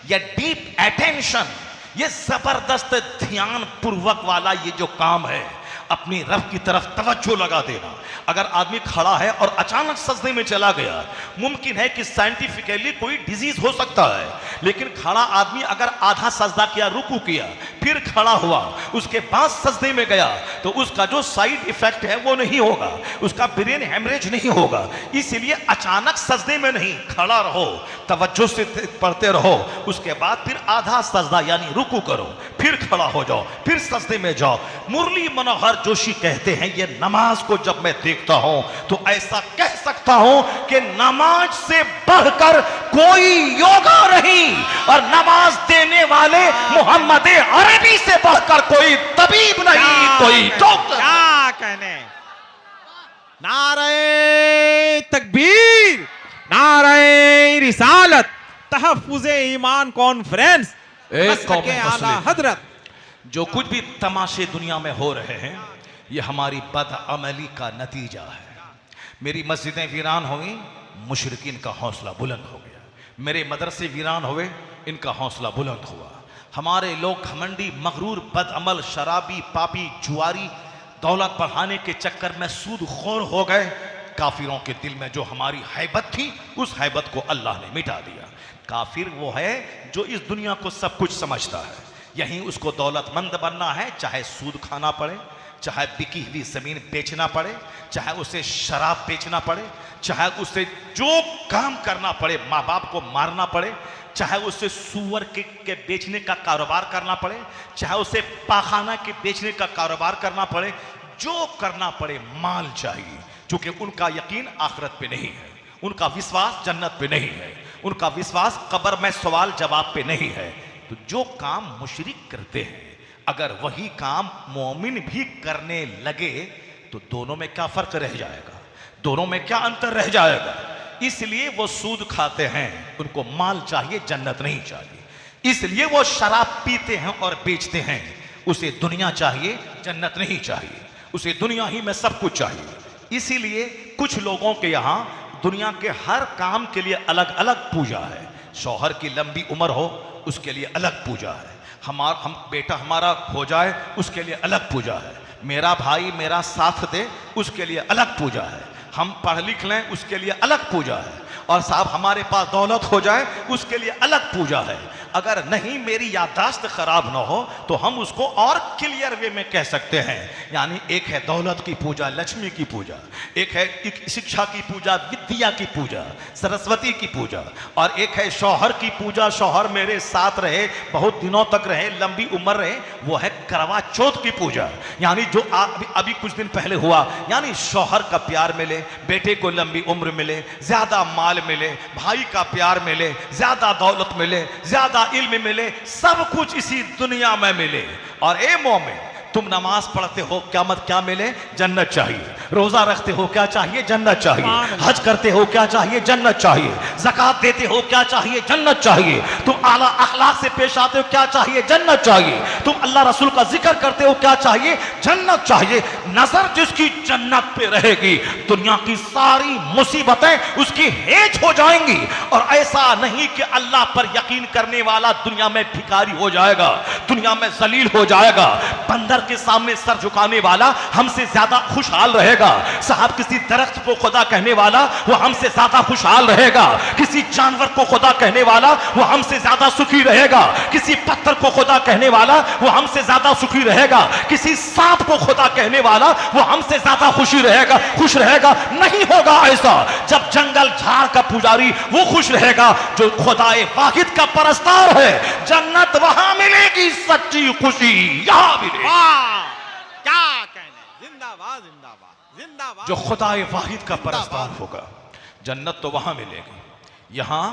ये डीप अटेंशन, ये जबरदस्त ध्यान पूर्वक वाला ये जो काम है, अपनी रब की तरफ तवज्जो लगा देना। अगर आदमी खड़ा है और अचानक सजदे में चला गया, मुमकिन है कि साइंटिफिकली कोई डिजीज हो सकता है, लेकिन खड़ा आदमी अगर आधा सजदा किया, रुकू किया, फिर खड़ा हुआ, उसके बाद सजदे में गया, तो उसका जो साइड इफेक्ट है वो नहीं होगा, उसका ब्रेन हेमरेज नहीं होगा। इसलिए अचानक सजदे में नहीं, खड़ा रहो, तवज्जो से पढ़ते रहो, उसके बाद फिर आधा सजदा यानी रुकू करो, फिर खड़ा हो जाओ, फिर सजदे में जाओ। मुरली मनोहर जोशी कहते हैं, ये नमाज को जब मैं देखता हूं तो ऐसा कह सकता हूं कि नमाज से बढ़कर कोई योगा नहीं, और नमाज देने वाले मोहम्मद अरबी से बढ़कर कोई तबीब नहीं, कोई डॉक्टर। क्या कहने। नारे तकबीर, नारे रिसालत, तहफ्फुज़े ईमान कॉन्फ्रेंस, कौम आला मुस्लिम। हजरत। जो कुछ भी तमाशे दुनिया में हो रहे हैं, ये हमारी बदअमली का नतीजा है। मेरी मस्जिदें वीरान हुई, मुशरिकीन का हौसला बुलंद हो गया। मेरे मदरसे वीरान हुए, इनका हौसला बुलंद हुआ। हमारे लोग घमंडी, मगरूर, बदअमल, शराबी, पापी, जुआरी, दौलत बढ़ाने के चक्कर में सूदखोर हो गए। काफिरों के दिल में जो हमारी हैबत थी, उस हैबत को अल्लाह ने मिटा दिया। काफिर वो है जो इस दुनिया को सब कुछ समझता है, यहीं उसको दौलतमंद बनना है, चाहे सूद खाना पड़े, चाहे बिकी हुई जमीन बेचना पड़े, चाहे उसे शराब बेचना पड़े, चाहे उसे जो काम करना पड़े, माँ बाप को मारना पड़े, चाहे उसे सुअर के बेचने का कारोबार करना पड़े, चाहे उसे पाखाना के बेचने का कारोबार करना पड़े, जो करना पड़े, माल चाहिए। क्योंकि उनका यकीन आखिरत पे नहीं है, उनका विश्वास जन्नत पे नहीं है, उनका विश्वास कब्र में सवाल जवाब पे नहीं है। तो जो काम मुशरिक करते हैं, अगर वही काम मोमिन भी करने लगे तो दोनों में क्या फर्क रह जाएगा, दोनों में क्या अंतर रह जाएगा। इसलिए वो सूद खाते हैं, उनको माल चाहिए, जन्नत नहीं चाहिए। इसलिए वो शराब पीते हैं और बेचते हैं, उसे दुनिया चाहिए, जन्नत नहीं चाहिए, उसे दुनिया ही में सब कुछ चाहिए। इसीलिए कुछ लोगों के यहाँ दुनिया के हर काम के लिए अलग अलग पूजा है। शौहर की लंबी उम्र हो, उसके लिए अलग पूजा है। हम बेटा हमारा हो जाए, उसके लिए अलग पूजा है। मेरा भाई मेरा साथ दे, उसके लिए अलग पूजा है। हम पढ़ लिख लें, उसके लिए अलग पूजा है। और साहब हमारे पास दौलत हो जाए, उसके लिए अलग पूजा है। अगर नहीं मेरी याददाश्त खराब ना हो तो हम उसको और क्लियर वे में कह सकते हैं। यानी एक है दौलत की पूजा, लक्ष्मी की पूजा, एक है शिक्षा की पूजा, विद्या की पूजा, सरस्वती की पूजा, और एक है शौहर की पूजा, शौहर मेरे साथ रहे, बहुत दिनों तक रहे, लंबी उम्र रहे, वो है करवा चौथ की पूजा। यानी जो अभी कुछ दिन पहले हुआ, यानी शौहर का प्यार मिले, बेटे को लंबी उम्र मिले, ज्यादा माल मिले, भाई का प्यार मिले, ज्यादा दौलत मिले, ज्यादा इल्म मिले, सब कुछ इसी दुनिया में मिले। और ए मोमिन, तुम नमाज पढ़ते हो, क्या मिले? जन्नत चाहिए। रोजा रखते हो, क्या चाहिए? जन्नत चाहिए। हज करते हो, क्या चाहिए? जन्नत चाहिए। ज़कात देते हो, क्या चाहिए? जन्नत चाहिए। तुम आला अखलाक से पेश आते हो, क्या चाहिए? जन्नत चाहिए। तुम अल्लाह रसूल का जिक्र करते हो, क्या चाहिए? जन्नत चाहिए। नजर जिसकी जन्नत पे रहेगी, दुनिया की सारी मुसीबतें उसकी हेज हो जाएंगी। और ऐसा नहीं कि अल्लाह पर यकीन करने वाला दुनिया में भिखारी हो जाएगा, दुनिया में जलील हो जाएगा। बंदर के सामने सर झुकाने वाला हमसे ज्यादा खुशहाल रहेगा। साहब किसी दरख्त को खुदा कहने वाला वो हमसे ज्यादा खुशहाल रहेगा। किसी जानवर को खुदा कहने वाला वो हमसे ज्यादा सुखी रहेगा। किसी पत्थर को खुदा कहने वाला वो हमसे ज्यादा सुखी रहेगा। किसी सांप को खुदा कहने वाला वो हमसे ज्यादा खुश रहेगा। नहीं होगा ऐसा। जब जंगल झाड़ का पुजारी वो खुश रहेगा जो खुदाए वाहिद का परस्तार है। जन्नत वहां मिलेगी, सच्ची खुशी यहां मिलेगी। क्या कहने, जिंदाबाद जिंदाबाद जिंदाबाद। जो खुदाए वाहिद का परस्तार होगा, जन्नत तो वहां मिलेगी, यहां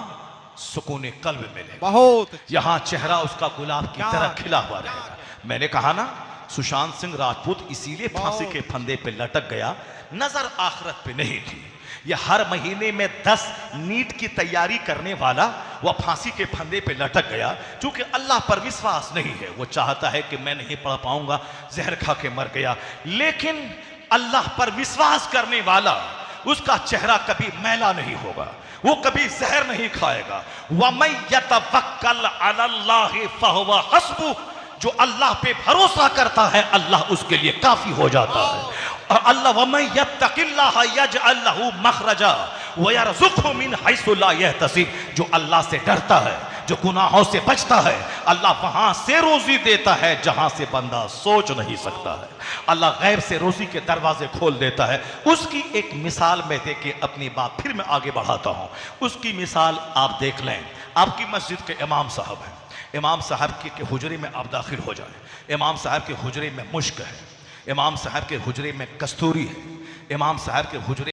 सुकून कल्ब मिलेगा, बहुत यहां चेहरा उसका गुलाब की तरह खिला हुआ रहेगा। मैंने कहा ना, सुशांत सिंह राजपूत इसीलिए फांसी के फंदे पे लटक गया, नजर आखिरत पे नहीं थी। यह हर महीने में 10 नीट की तैयारी करने वाला वह फांसी के फंदे पे लटक गया, क्योंकि अल्लाह पर विश्वास नहीं है। वो चाहता है कि मैं नहीं पढ़ पाऊंगा, जहर खा के मर गया। लेकिन अल्लाह पर विश्वास करने वाला, उसका चेहरा कभी मैला नहीं होगा, वो कभी जहर नहीं खाएगा। वमन यतवक्कल अलल्लाहि फहुव हस्बुह, जो अल्लाह पे भरोसा करता है अल्लाह उसके लिए काफी हो जाता है। और अल्लाह वमन यत्तकिल्लाह यजअल लहू मखरजा व यरज़ुक़हु मिन हैसु ला यहतसिब, जो अल्लाह से डरता है, जो गुनाहों से बचता है, अल्लाह वहां से रोजी देता है जहां से बंदा सोच नहीं सकता है। अल्लाह गैब से रोजी के दरवाजे खोल देता है। उसकी एक मिसाल मैं दे के अपनी बात फिर मैं आगे बढ़ाता हूं। उसकी मिसाल आप देख लें। आपकी मस्जिद के इमाम साहब हैं, इमाम साहब के हुजरे में आप दाखिल हो जाएं। इमाम साहब के हुजरे में मुश्क है, इमाम साहब के हुजरे में कस्तूरी है, इमाम साहब के हुजरे